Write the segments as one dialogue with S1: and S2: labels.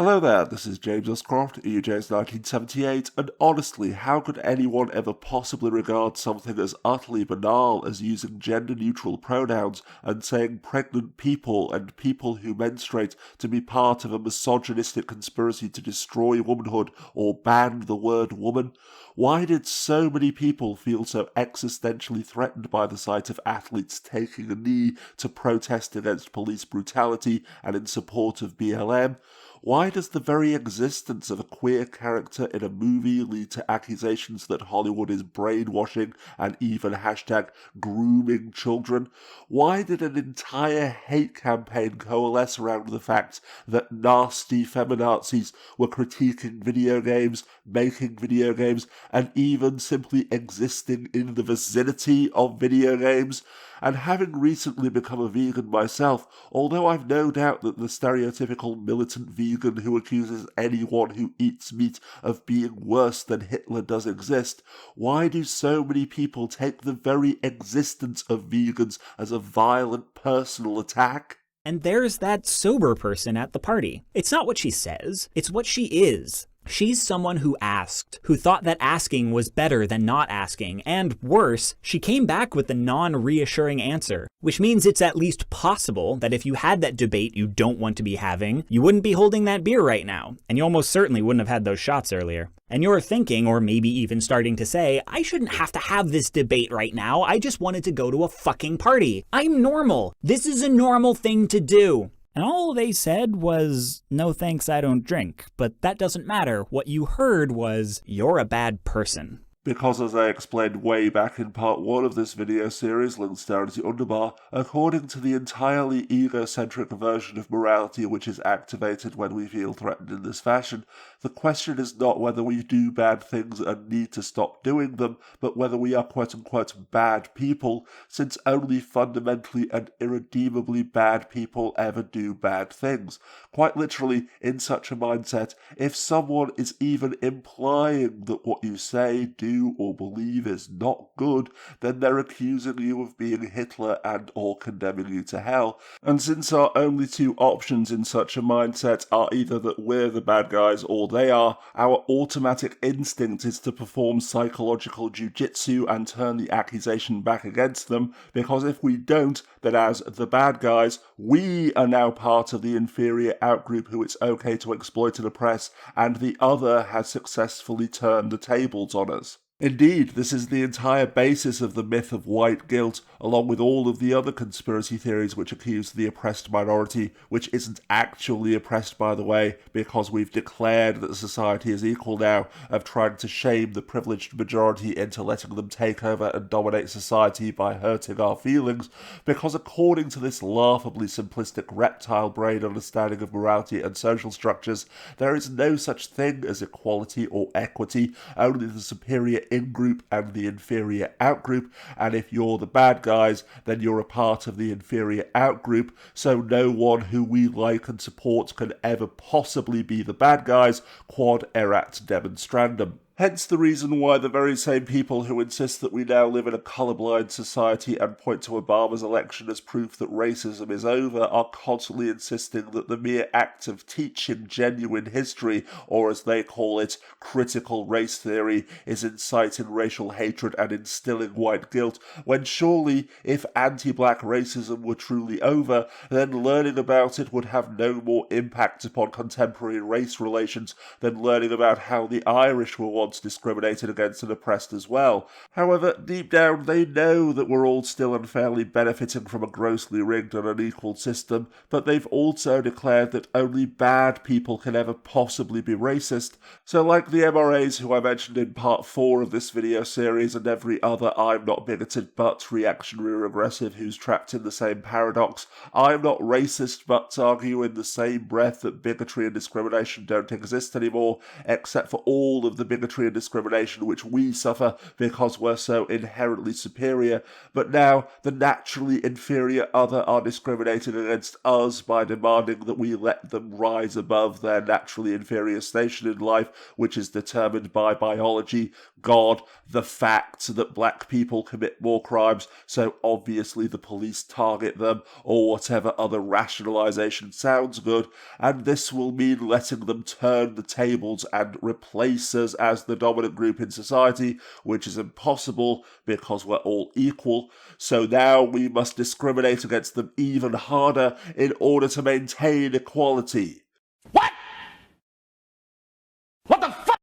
S1: Hello there, this is James Uscroft, EUJ's 1978, and honestly, how could anyone ever possibly regard something as utterly banal as using gender-neutral pronouns and saying pregnant people and people who menstruate to be part of a misogynistic conspiracy to destroy womanhood or ban the word woman? Why did so many people feel so existentially threatened by the sight of athletes taking a knee to protest against police brutality and in support of BLM? Why does the very existence of a queer character in a movie lead to accusations that Hollywood is brainwashing and even #grooming children? Why did an entire hate campaign coalesce around the fact that nasty feminazis were critiquing video games, making video games, and even simply existing in the vicinity of video games? And having recently become a vegan myself, although I've no doubt that the stereotypical militant vegan who accuses anyone who eats meat of being worse than Hitler does exist, why do so many people take the very existence of vegans as a violent personal attack?
S2: And there's that sober person at the party. It's not what she says, it's what she is. She's someone who asked, who thought that asking was better than not asking, and worse, she came back with the non-reassuring answer, which means it's at least possible that if you had that debate you don't want to be having, you wouldn't be holding that beer right now, and you almost certainly wouldn't have had those shots earlier. And you're thinking, or maybe even starting to say, I shouldn't have to have this debate right now, I just wanted to go to a fucking party. I'm normal. This is a normal thing to do. And all they said was, no thanks, I don't drink. But that doesn't matter. What you heard was, you're a bad person.
S1: Because as I explained way back in part 1 of this video series, linked down in the underbar, according to the entirely egocentric version of morality which is activated when we feel threatened in this fashion, the question is not whether we do bad things and need to stop doing them, but whether we are quote-unquote bad people, since only fundamentally and irredeemably bad people ever do bad things. Quite literally, in such a mindset, if someone is even implying that what you say, do, or believe is not good, then they're accusing you of being Hitler and or condemning you to hell. And since our only two options in such a mindset are either that we're the bad guys or they are, our automatic instinct is to perform psychological jujitsu and turn the accusation back against them, because if we don't, then as the bad guys, we are now part of the inferior outgroup who it's okay to exploit and oppress, and the other has successfully turned the tables on us. Indeed, this is the entire basis of the myth of white guilt, along with all of the other conspiracy theories which accuse the oppressed minority, which isn't actually oppressed, by the way, because we've declared that society is equal now, of trying to shame the privileged majority into letting them take over and dominate society by hurting our feelings, because according to this laughably simplistic reptile brain understanding of morality and social structures, there is no such thing as equality or equity, only the superior in-group and the inferior out-group, and if you're the bad guys, then you're a part of the inferior out-group, so no one who we like and support can ever possibly be the bad guys, quod erat demonstrandum. Hence the reason why the very same people who insist that we now live in a colourblind society and point to Obama's election as proof that racism is over are constantly insisting that the mere act of teaching genuine history, or as they call it, critical race theory, is inciting racial hatred and instilling white guilt, when surely, if anti-black racism were truly over, then learning about it would have no more impact upon contemporary race relations than learning about how the Irish were once discriminated against and oppressed as well. However, deep down they know that we're all still unfairly benefiting from a grossly rigged and unequal system, but they've also declared that only bad people can ever possibly be racist. So like the MRAs who I mentioned in part 4 of this video series and every other I'm not bigoted but reactionary regressive who's trapped in the same paradox, I'm not racist but argue in the same breath that bigotry and discrimination don't exist anymore, except for all of the bigotry and discrimination which we suffer because we're so inherently superior, but now the naturally inferior other are discriminated against us by demanding that we let them rise above their naturally inferior station in life, which is determined by biology, God, the fact that black people commit more crimes, so obviously the police target them, or whatever other rationalization sounds good, and this will mean letting them turn the tables and replace us as the dominant group in society, which is impossible because we're all equal, so now we must discriminate against them even harder in order to maintain equality.
S3: What? What the fuck?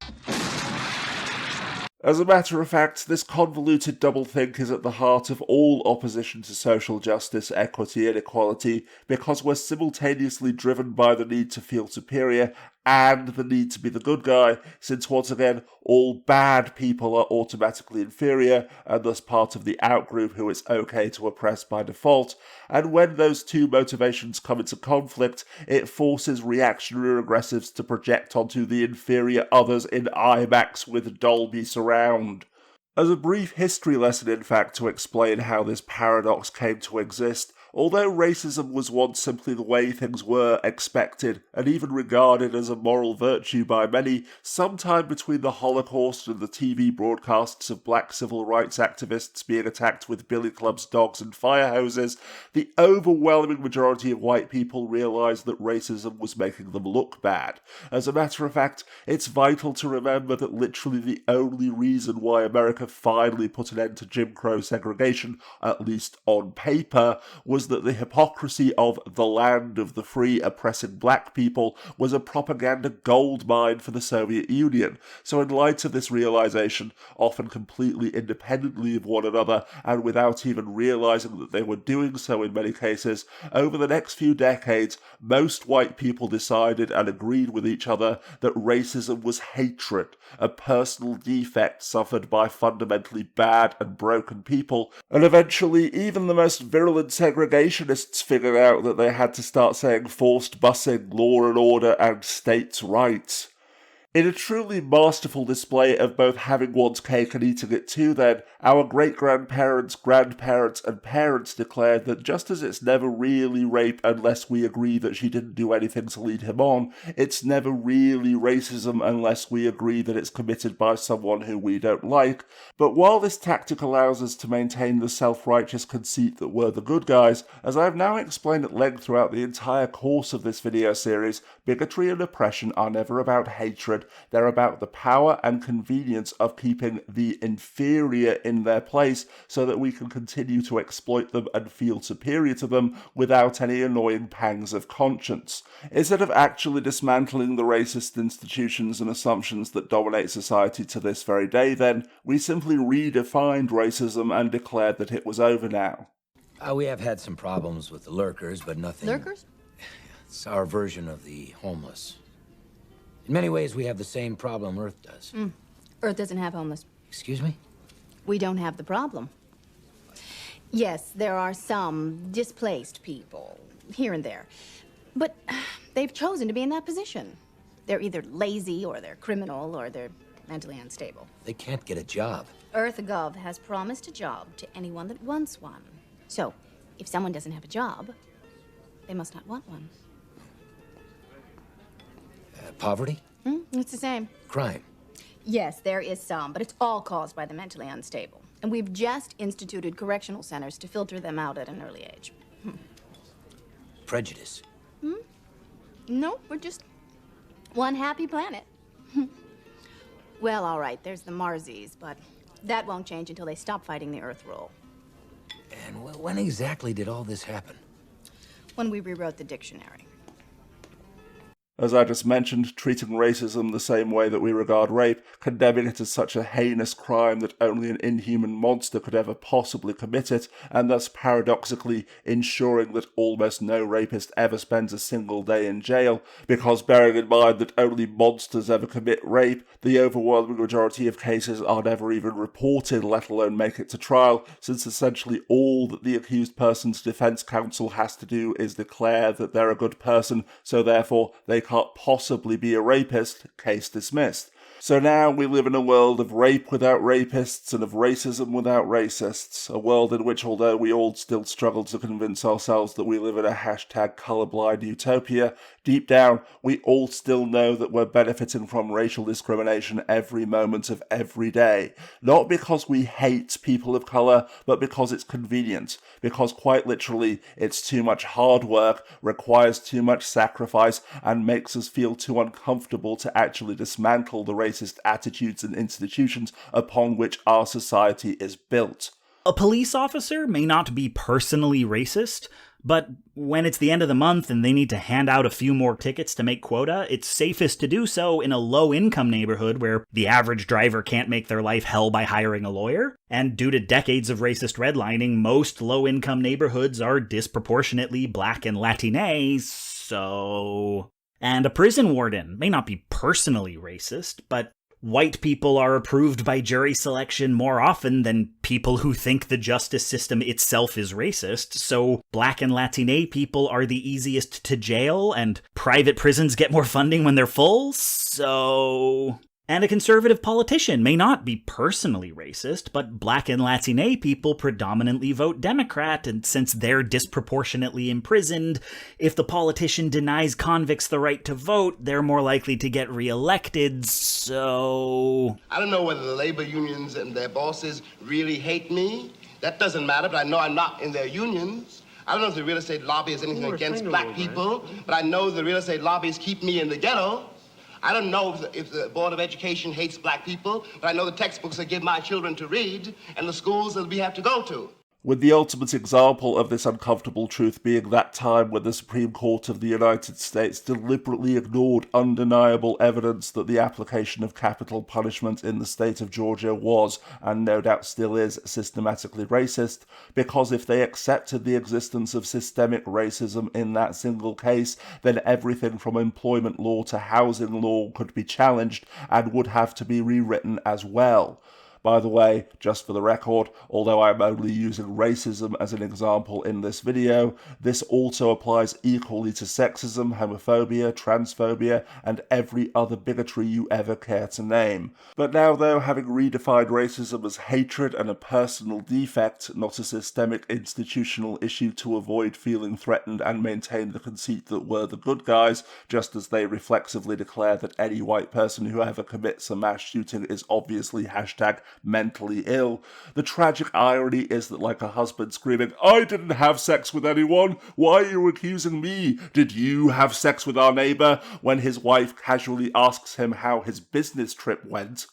S1: As a matter of fact, this convoluted doublethink is at the heart of all opposition to social justice, equity, and equality, because we're simultaneously driven by the need to feel superior and the need to be the good guy, since once again, all bad people are automatically inferior, and thus part of the outgroup who it's okay to oppress by default, and when those two motivations come into conflict, it forces reactionary aggressives to project onto the inferior others in IMAX with Dolby Surround. As a brief history lesson, in fact, to explain how this paradox came to exist, although racism was once simply the way things were expected and even regarded as a moral virtue by many, sometime between the Holocaust and the TV broadcasts of black civil rights activists being attacked with billy clubs, dogs and fire hoses, the overwhelming majority of white people realised that racism was making them look bad. As a matter of fact, it's vital to remember that literally the only reason why America finally put an end to Jim Crow segregation, at least on paper, was that the hypocrisy of the land of the free oppressing black people was a propaganda goldmine for the Soviet Union. So in light of this realization, often completely independently of one another and without even realizing that they were doing so in many cases, over the next few decades, most white people decided and agreed with each other that racism was hatred, a personal defect suffered by fundamentally bad and broken people, and eventually even the most virulent segregationists figured out that they had to start saying forced busing, law and order, and states' rights. In a truly masterful display of both having one's cake and eating it too, then, our great-grandparents, grandparents, and parents declared that just as it's never really rape unless we agree that she didn't do anything to lead him on, it's never really racism unless we agree that it's committed by someone who we don't like. But while this tactic allows us to maintain the self-righteous conceit that we're the good guys, as I have now explained at length throughout the entire course of this video series, bigotry and oppression are never about hatred. They're about the power and convenience of keeping the inferior in their place so that we can continue to exploit them and feel superior to them without any annoying pangs of conscience. Instead of actually dismantling the racist institutions and assumptions that dominate society to this very day, then, we simply redefined racism and declared that it was over now.
S4: We have had some problems with the lurkers, but nothing...
S5: Lurkers?
S4: It's our version of the homeless. In many ways, we have the same problem Earth does.
S5: Earth doesn't have homeless.
S4: Excuse me?
S5: We don't have the problem. Yes, there are some displaced people, here and there. But they've chosen to be in that position. They're either lazy, or they're criminal, or they're mentally unstable.
S4: They can't get a job.
S5: EarthGov has promised a job to anyone that wants one. So, if someone doesn't have a job, they must not want one.
S4: Poverty?
S5: It's the same.
S4: Crime?
S5: Yes, there is some, but it's all caused by the mentally unstable. And we've just instituted correctional centers to filter them out at an early age.
S4: Prejudice?
S5: No, we're just one happy planet. Well, all right, there's the Marsies, but that won't change until they stop fighting the Earth rule.
S4: And when exactly did all this happen?
S5: When we rewrote the dictionary.
S1: As I just mentioned, treating racism the same way that we regard rape, condemning it as such a heinous crime that only an inhuman monster could ever possibly commit it, and thus paradoxically ensuring that almost no rapist ever spends a single day in jail, because bearing in mind that only monsters ever commit rape, the overwhelming majority of cases are never even reported, let alone make it to trial, since essentially all that the accused person's defense counsel has to do is declare that they're a good person, so therefore they can't possibly be a rapist, case dismissed. So now we live in a world of rape without rapists and of racism without racists, a world in which, although we all still struggle to convince ourselves that we live in a #colorblind utopia, Deep down, we all still know that we're benefiting from racial discrimination every moment of every day. Not because we hate people of colour, but because it's convenient. Because quite literally, it's too much hard work, requires too much sacrifice, and makes us feel too uncomfortable to actually dismantle the racist attitudes and institutions upon which our society is built.
S2: A police officer may not be personally racist, but when it's the end of the month and they need to hand out a few more tickets to make quota, it's safest to do so in a low-income neighborhood where the average driver can't make their life hell by hiring a lawyer. And due to decades of racist redlining, most low-income neighborhoods are disproportionately black and Latine, so... And a prison warden may not be personally racist, but white people are approved by jury selection more often than people who think the justice system itself is racist, so black and Latine people are the easiest to jail, and private prisons get more funding when they're full, so... And a conservative politician may not be personally racist, but black and Latine people predominantly vote Democrat, and since they're disproportionately imprisoned, if the politician denies convicts the right to vote, they're more likely to get reelected, so...
S3: I don't know whether the labor unions and their bosses really hate me. That doesn't matter, but I know I'm not in their unions. I don't know if the real estate lobby has anything against black people, but I know the real estate lobbies keep me in the ghetto. I don't know if the Board of Education hates black people, but I know the textbooks they give my children to read and the schools that we have to go to.
S1: With the ultimate example of this uncomfortable truth being that time when the Supreme Court of the United States deliberately ignored undeniable evidence that the application of capital punishment in the state of Georgia was, and no doubt still is, systematically racist, because if they accepted the existence of systemic racism in that single case, then everything from employment law to housing law could be challenged and would have to be rewritten as well. By the way, just for the record, although I'm only using racism as an example in this video, this also applies equally to sexism, homophobia, transphobia, and every other bigotry you ever care to name. But now though, having redefined racism as hatred and a personal defect, not a systemic institutional issue to avoid feeling threatened and maintain the conceit that we're the good guys, just as they reflexively declare that any white person who ever commits a mass shooting is obviously hashtag mentally ill. The tragic irony is that, like a husband screaming, "I didn't have sex with anyone, why are you accusing me? Did you have sex with our neighbour?" when his wife casually asks him how his business trip went.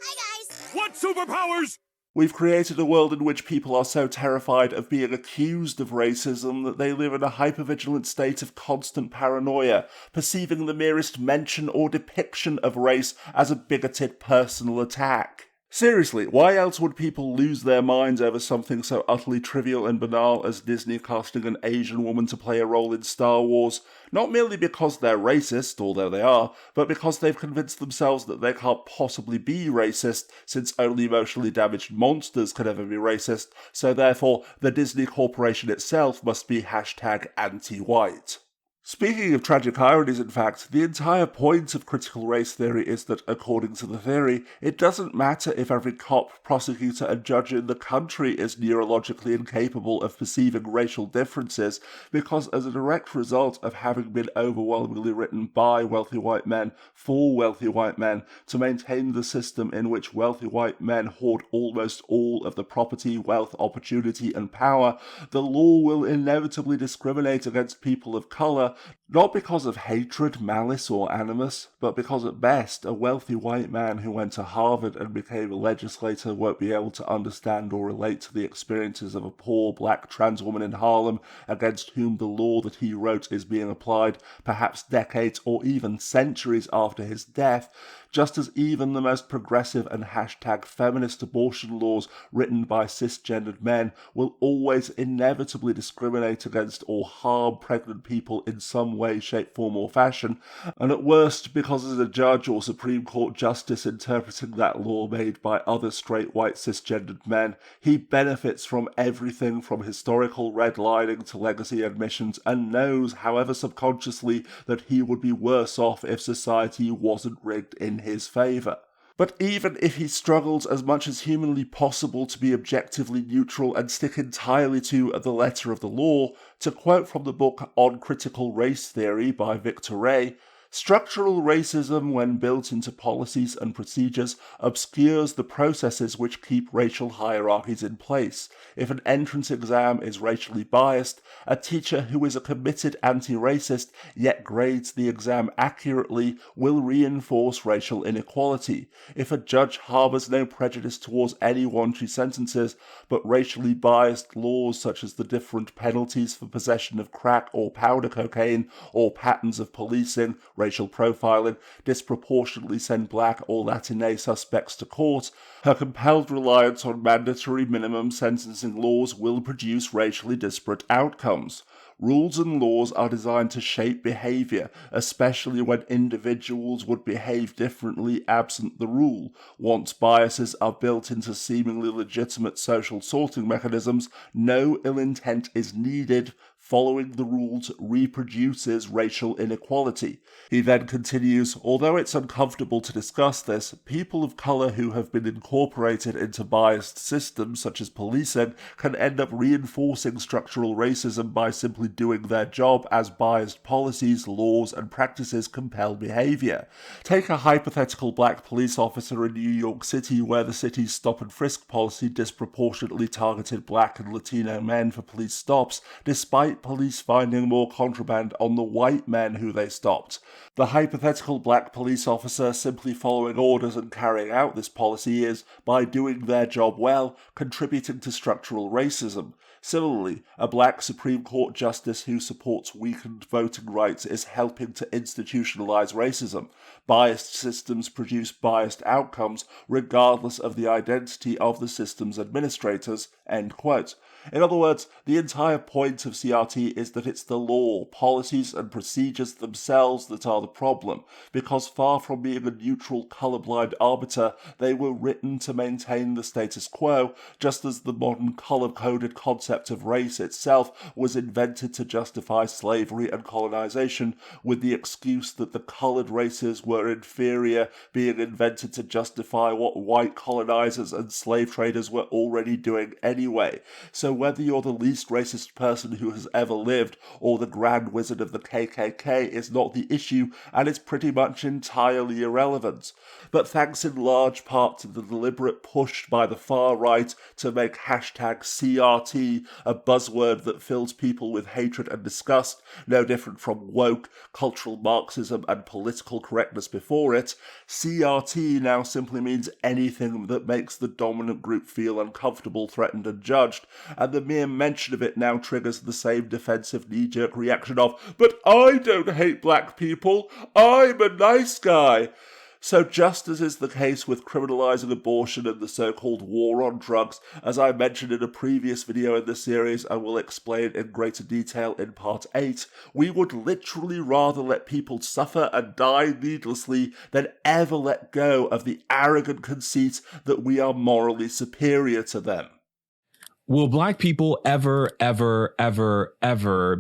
S6: Hi guys! What superpowers?
S1: We've created a world in which people are so terrified of being accused of racism that they live in a hypervigilant state of constant paranoia, perceiving the merest mention or depiction of race as a bigoted personal attack. Seriously, why else would people lose their minds over something so utterly trivial and banal as Disney casting an Asian woman to play a role in Star Wars? Not merely because they're racist, although they are, but because they've convinced themselves that they can't possibly be racist, since only emotionally damaged monsters can ever be racist, so therefore the Disney Corporation itself must be hashtag anti-white. Speaking of tragic ironies, in fact, the entire point of critical race theory is that, according to the theory, it doesn't matter if every cop, prosecutor, and judge in the country is neurologically incapable of perceiving racial differences, because as a direct result of having been overwhelmingly written by wealthy white men for wealthy white men to maintain the system in which wealthy white men hoard almost all of the property, wealth, opportunity, and power, the law will inevitably discriminate against people of colour, not because of hatred, malice, or animus, but because at best a wealthy white man who went to Harvard and became a legislator won't be able to understand or relate to the experiences of a poor black trans woman in Harlem against whom the law that he wrote is being applied perhaps decades or even centuries after his death, just as even the most progressive and hashtag feminist abortion laws written by cisgendered men will always inevitably discriminate against or harm pregnant people in some way, shape, form, or fashion, and at worst because as a judge or Supreme Court justice interpreting that law made by other straight white cisgendered men, he benefits from everything from historical redlining to legacy admissions and knows, however subconsciously, that he would be worse off if society wasn't rigged in his favour. But even if he struggles as much as humanly possible to be objectively neutral and stick entirely to the letter of the law, to quote from the book On Critical Race Theory by Victor Ray, structural racism, when built into policies and procedures, obscures the processes which keep racial hierarchies in place. If an entrance exam is racially biased, a teacher who is a committed anti-racist yet grades the exam accurately will reinforce racial inequality. If a judge harbours no prejudice towards anyone she sentences, but racially biased laws such as the different penalties for possession of crack or powder cocaine, or patterns of policing, racial profiling, disproportionately send black or Latinx suspects to court, her compelled reliance on mandatory minimum sentencing laws will produce racially disparate outcomes. Rules and laws are designed to shape behaviour, especially when individuals would behave differently absent the rule. Once biases are built into seemingly legitimate social sorting mechanisms, no ill intent is needed. Following the rules reproduces racial inequality. He then continues, although it's uncomfortable to discuss this, people of colour who have been incorporated into biased systems such as policing can end up reinforcing structural racism by simply doing their job as biased policies, laws and practices compel behaviour. Take a hypothetical black police officer in New York City where the city's stop and frisk policy disproportionately targeted black and Latino men for police stops, despite police finding more contraband on the white men who they stopped. The hypothetical black police officer simply following orders and carrying out this policy is, by doing their job well, contributing to structural racism. Similarly, a black Supreme Court justice who supports weakened voting rights is helping to institutionalize racism. Biased systems produce biased outcomes regardless of the identity of the system's administrators. End quote. In other words, the entire point of CRT is that it's the law, policies and procedures themselves that are the problem, because far from being a neutral, colourblind arbiter, they were written to maintain the status quo, just as the modern colour-coded concept of race itself was invented to justify slavery and colonisation, with the excuse that the coloured races were inferior being invented to justify what white colonisers and slave traders were already doing anyway. So whether you're the least racist person who has ever lived or the Grand Wizard of the KKK is not the issue, and is pretty much entirely irrelevant. But thanks in large part to the deliberate push by the far right to make hashtag CRT a buzzword that fills people with hatred and disgust, no different from woke, cultural Marxism and political correctness before it, CRT now simply means anything that makes the dominant group feel uncomfortable, threatened and judged, and the mere mention of it now triggers the same defensive knee-jerk reaction of, but I don't hate black people, I'm a nice guy. So just as is the case with criminalising abortion and the so-called war on drugs, as I mentioned in a previous video in this series and will explain in greater detail in part 8, we would literally rather let people suffer and die needlessly than ever let go of the arrogant conceit that we are morally superior to them.
S7: Will black people ever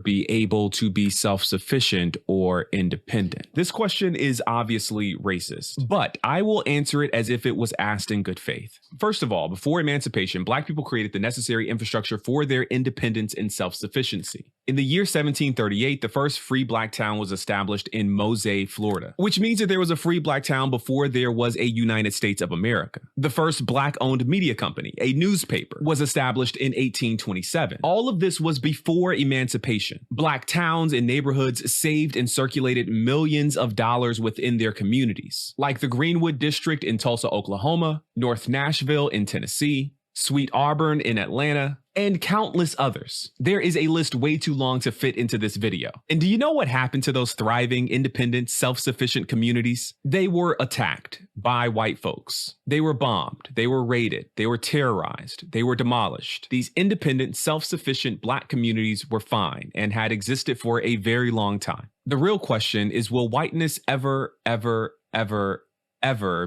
S7: be able to be self-sufficient or independent? This question is obviously racist, but I will answer it as if it was asked in good faith. First of all, before emancipation, black people created the necessary infrastructure for their independence and self-sufficiency. In the year 1738, the first free black town was established in Mosey, Florida, which means that there was a free black town before there was a United States of America. The first black-owned media company, a newspaper, was established in 1827. All of this was before emancipation. Black towns and neighborhoods saved and circulated millions of dollars within their communities, like the Greenwood District in Tulsa, Oklahoma, North Nashville in Tennessee, Sweet Auburn in Atlanta, and countless others. There is a list way too long to fit into this video. And do you know what happened to those thriving, independent, self-sufficient communities? They were attacked by white folks. They were bombed. They were raided. They were terrorized. They were demolished. These independent, self-sufficient black communities were fine and had existed for a very long time. The real question is, will whiteness ever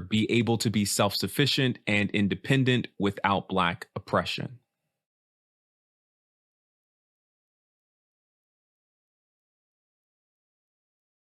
S7: be able to be self-sufficient and independent without black oppression?